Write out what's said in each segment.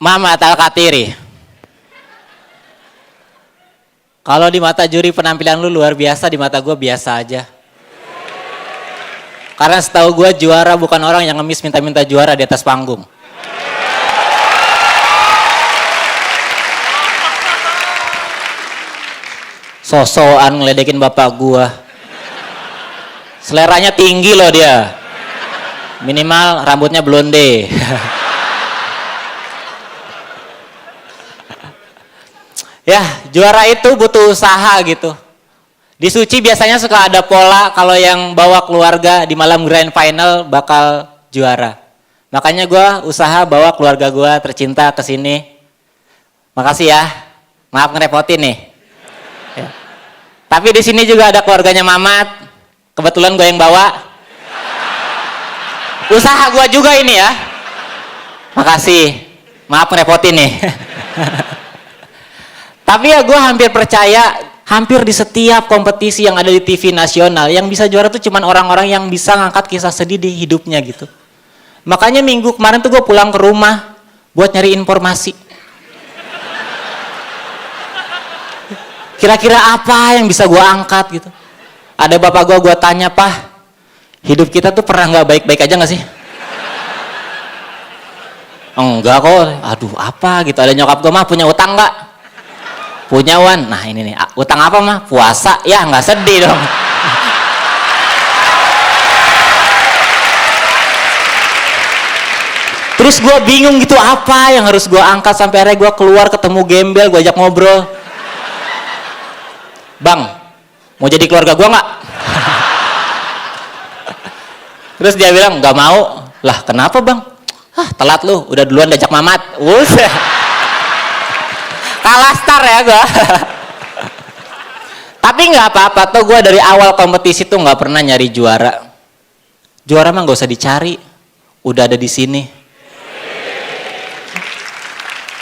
Mamat Al-Katiri. Kalau di mata juri penampilan lu luar biasa, di mata gue biasa aja. Karena setahu gue juara bukan orang yang ngemis minta-minta juara di atas panggung. Sosokan ngeledekin bapak gue. Seleranya tinggi loh dia. Minimal rambutnya blonde. Ya, juara itu butuh usaha gitu. Di Suci biasanya suka ada pola kalau yang bawa keluarga di malam grand final bakal juara. Makanya gue usaha bawa keluarga gue tercinta ke sini. Makasih ya. Maaf ngerepotin nih. Ya. Tapi di sini juga ada keluarganya Mamat. Kebetulan gue yang bawa. Usaha gue juga ini ya. Makasih. Maaf ngerepotin nih. Tapi ya gue hampir percaya, hampir di setiap kompetisi yang ada di TV nasional, yang bisa juara tuh cuman orang-orang yang bisa ngangkat kisah sedih di hidupnya gitu. Makanya minggu kemarin tuh gue pulang ke rumah buat nyari informasi. Kira-kira apa yang bisa gue angkat gitu. Ada bapak gue tanya, "Pak, hidup kita tuh pernah nggak baik-baik aja nggak sih?" "Enggak kok." "Aduh apa gitu." Ada nyokap gue, "Mah punya utang nggak?" "Punya Wan." "Nah ini nih, utang apa mah?" "Puasa." "Ya nggak sedih dong." Terus gue bingung gitu, apa yang harus gue angkat sampai akhirnya gue keluar ketemu Gembel, gue ajak ngobrol. "Bang, mau jadi keluarga gue nggak?" Terus dia bilang, "Nggak mau." "Lah kenapa bang?" "Ah telat lu, udah duluan diajak Mamat." Kalah star ya gue. Tapi nggak apa-apa tuh, gue dari awal kompetisi tuh nggak pernah nyari juara. Juara mah nggak usah dicari, udah ada di sini.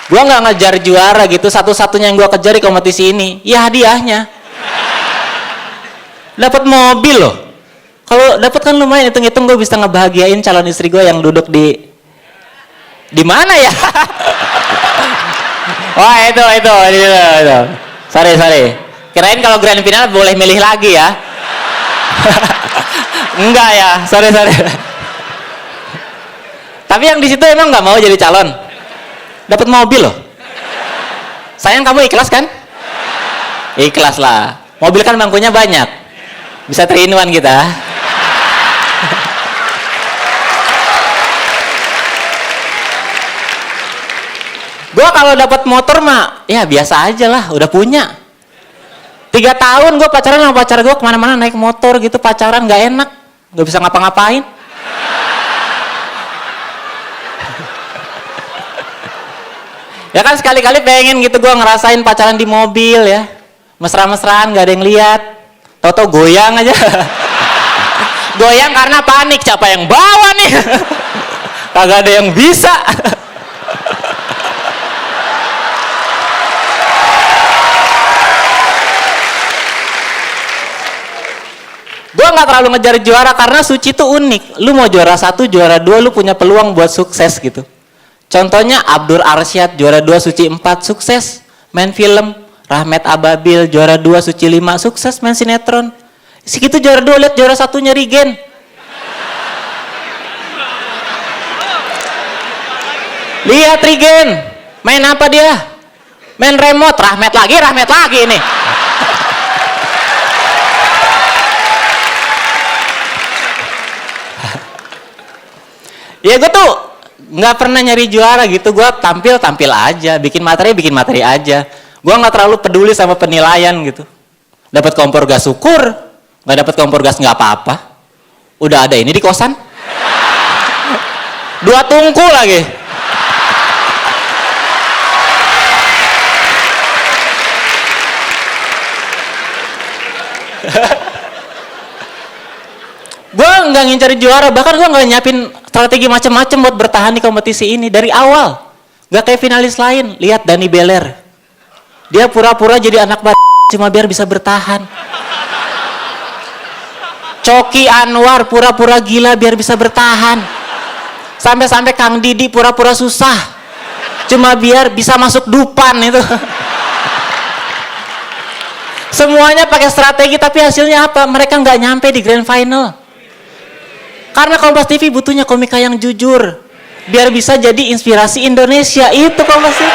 Gue nggak ngejar juara gitu, satu-satunya yang gue kejar di kompetisi ini, ya hadiahnya. Dapat mobil loh. Kalau dapat kan lumayan, hitung-hitung gue bisa ngebahagiain calon istri gue yang duduk di mana ya? Wah itu. Sorry. Kirain kalau grand final boleh milih lagi ya. Enggak ya, sorry. Tapi yang di situ emang nggak mau jadi calon. Dapat mobil loh. Sayang kamu ikhlas kan? Ikhlas lah. Mobil kan bangkunya banyak. Bisa 3-in-1 kita. Gue kalau dapat motor mah ya biasa aja lah, udah punya. 3 tahun gue pacaran sama pacar gue, kemana-mana naik motor gitu, pacaran gak enak, gak bisa ngapa-ngapain. Ya kan sekali-kali pengen gitu gue ngerasain pacaran di mobil ya, mesra-mesraan gak ada yang lihat, tau-tau goyang aja. Goyang karena panik, siapa yang bawa nih? Kagak ada yang bisa. Gue nggak terlalu ngejar juara karena Suci tuh unik. Lu mau juara 1, juara 2, lu punya peluang buat sukses gitu. Contohnya Abdur Arsyad juara 2, Suci 4, sukses main film. Rahmat Ababil juara 2, Suci 5, sukses main sinetron. Segitu juara 2, lihat juara 1-nya Rigen. Lihat Rigen, main apa dia? Main remote. Rahmat lagi nih. Ya gue tuh nggak pernah nyari juara gitu, gue tampil aja, bikin materi aja. Gue nggak terlalu peduli sama penilaian gitu. Dapat kompor gas syukur, nggak dapat kompor gas nggak apa-apa. Udah ada ini di kosan. 2 tungku lagi. Gue nggak ngincar juara, bahkan gue nggak nyiapin strategi macam-macam buat bertahan di kompetisi ini dari awal. Gak kayak finalis lain. Lihat Dani Beler, dia pura-pura jadi anak cuma biar bisa bertahan. Coki Anwar pura-pura gila biar bisa bertahan. Sampai-sampai Kang Didi pura-pura susah Cuma biar bisa masuk Dupan itu. Semuanya pakai strategi, tapi hasilnya apa? Mereka nggak nyampe di grand final. Karena Kompas TV butuhnya komika yang jujur, biar bisa jadi inspirasi Indonesia. Itu Kompas TV.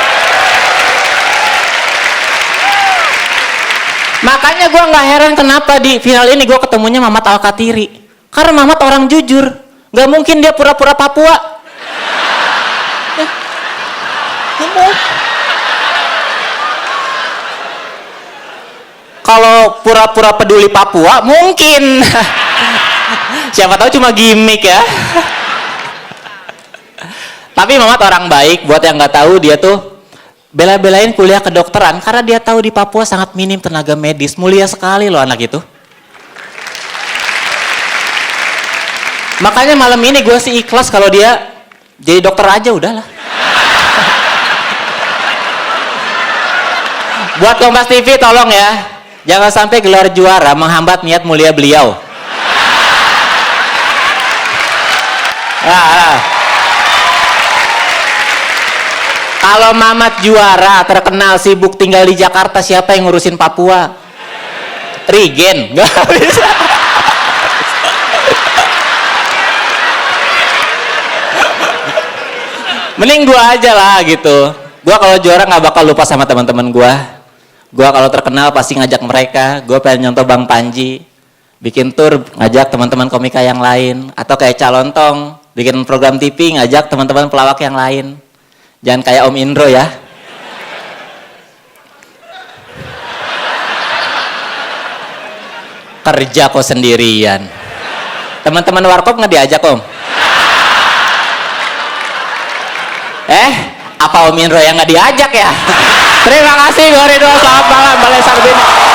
Makanya gue nggak heran kenapa di final ini gue ketemunya Mamat Alkatiri. Karena Mamat orang jujur, nggak mungkin dia pura-pura Papua. Kalau pura-pura peduli Papua mungkin. Siapa tahu cuma gimmick ya. Tapi Mamat orang baik. Buat yang nggak tahu, dia tuh bela-belain kuliah kedokteran karena dia tahu di Papua sangat minim tenaga medis. Mulia sekali loh anak itu. Makanya malam ini gue sih ikhlas kalau dia jadi dokter aja udahlah. Buat Kompas TV tolong ya, jangan sampai gelar juara menghambat niat mulia beliau. Kalau Mamat juara, terkenal, sibuk tinggal di Jakarta, siapa yang ngurusin Papua? Regen, nggak bisa. Mending gua aja lah gitu. Gua kalau juara nggak bakal lupa sama teman-teman gua. Gua kalau terkenal pasti ngajak mereka. Gua pengen nyontoh Bang Panji, bikin tour, ngajak teman-teman komika yang lain, atau kayak Calontong, bikin program TV, ngajak teman-teman pelawak yang lain. Jangan kayak Om Indro ya. Kerja kok sendirian. Teman-teman Warkop nggak diajak Om? Apa Om Indro yang nggak diajak ya? Terima kasih, Ridho. Selamat malam, Balai Sarbini.